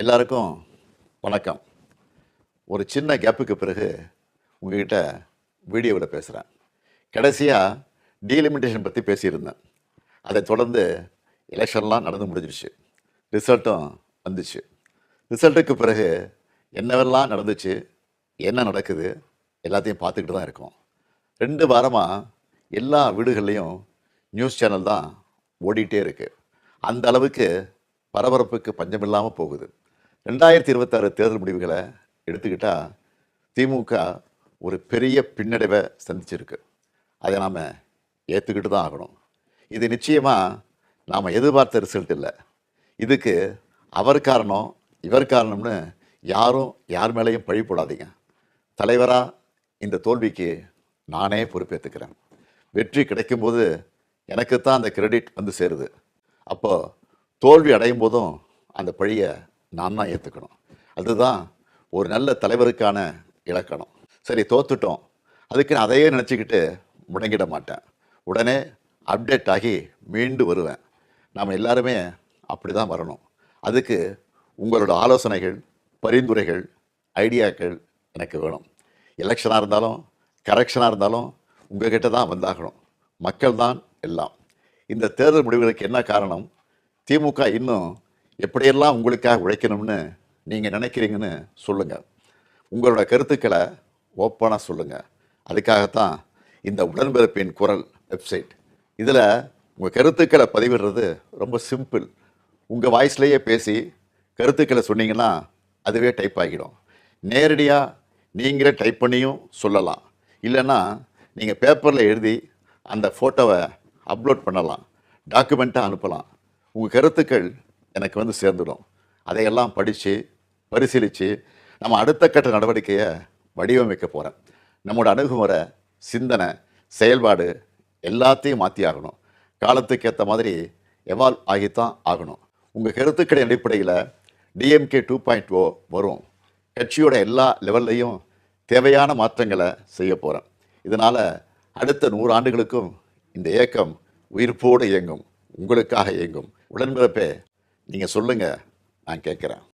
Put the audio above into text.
எல்லாருக்கும் வணக்கம். ஒரு சின்ன கேப்புக்கு பிறகு உங்ககிட்ட வீடியோவில் பேசுகிறேன். கடைசியாக டீலிமிட்டேஷன் பற்றி பேசியிருந்தேன். அதை தொடர்ந்து எலெக்ஷன்லாம் நடந்து முடிஞ்சிருச்சு. ரிசல்ட்டும் வந்துச்சு. ரிசல்ட்டுக்கு பிறகு என்னவெல்லாம் நடந்துச்சு, என்ன நடக்குது எல்லாத்தையும் பார்த்துக்கிட்டு தான் இருக்கோம். 2 வாரமாக எல்லா வீடுகள்லேயும் நியூஸ் சேனல் தான் ஓடிட்டே இருக்குது. அந்த அளவுக்கு பரபரப்புக்கு பஞ்சமில்லாமல் போகுது. 2026 தேர்தல் முடிவுகளை எடுத்துக்கிட்டால் திமுக ஒரு பெரிய பின்னடைவை சந்திச்சிருக்கு. அதை நாம் ஏற்றுக்கிட்டு தான் ஆகணும். இது நிச்சயமாக நாம் எதிர்பார்த்த ரிசல்ட் இல்லை. இதுக்கு அவர் காரணம் இவர் காரணம்னு யாரும் யார் மேலேயும் பழி போடாதீங்க. தலைவராக இந்த தோல்விக்கு நானே பொறுப்பேற்றுக்கிறேன். வெற்றி கிடைக்கும்போது எனக்குத்தான் அந்த கிரெடிட் வந்து சேருது. அப்போது தோல்வி அடையும் போதும் அந்த பழியை நான் தான் ஏற்றுக்கணும். அதுதான் ஒரு நல்ல தலைவருக்கான இலக்கணம். சரி, தோத்துட்டோம், அதுக்கு நான் அதையே நினச்சிக்கிட்டு முடங்கிட மாட்டேன். உடனே அப்டேட் ஆகி மீண்டு வருவேன். நாம் எல்லாருமே அப்படி தான் வரணும். அதுக்கு உங்களோட ஆலோசனைகள், பரிந்துரைகள், ஐடியாக்கள் எனக்கு வேணும். எலெக்ஷனாக இருந்தாலும் கரெக்ஷனாக இருந்தாலும் உங்கள்கிட்ட தான் வந்தாகணும். மக்கள் தான் எல்லாம். இந்த தேர்தல் முடிவுகளுக்கு என்ன காரணம்? திமுக இன்னும் எப்படியெல்லாம் உங்களுக்காக உழைக்கணும்னு நீங்கள் நினைக்கிறீங்கன்னு சொல்லுங்கள். உங்களோட கருத்துக்களை ஓப்பனாக சொல்லுங்கள். அதுக்காகத்தான் இந்த உடன்பிறப்பின் குரல் வெப்சைட். இதில் உங்கள் கருத்துக்களை பதிவிடுறது ரொம்ப சிம்பிள். உங்கள் வாய்ஸ்லேயே பேசி கருத்துக்களை சொன்னீங்கன்னா அதுவே டைப் ஆகிடும். நேரடியாக நீங்களே டைப் பண்ணியும் சொல்லலாம். இல்லைன்னா நீங்கள் பேப்பரில் எழுதி அந்த ஃபோட்டோவை அப்லோட் பண்ணலாம், டாக்குமெண்ட்டாக அனுப்பலாம். உங்கள் கருத்துக்கள் எனக்கு வந்து சேர்ந்துடும். அதையெல்லாம் படித்து பரிசீலித்து நம்ம அடுத்த கட்ட நடவடிக்கையை வடிவமைக்க போகிறேன். நம்மளோட அணுகுமுறை, சிந்தனை, செயல்பாடு எல்லாத்தையும் மாற்றி ஆகணும். காலத்துக்கு ஏற்ற மாதிரி எவால்வ் ஆகித்தான் ஆகணும். உங்கள் கருத்துக்களின் அடிப்படையில் டிஎம்கே 2.0 வரும். கட்சியோட எல்லா லெவல்லையும் தேவையான மாற்றங்களை செய்ய போகிறேன். இதனால் அடுத்த 100 ஆண்டுகளுக்கும் இந்த இயக்கம் உயிர்ப்போடு இயங்கும், உங்களுக்காக இயங்கும். உடன்பிறப்பே, நீங்கள் சொல்லுங்கள், நான் கேட்குறேன்.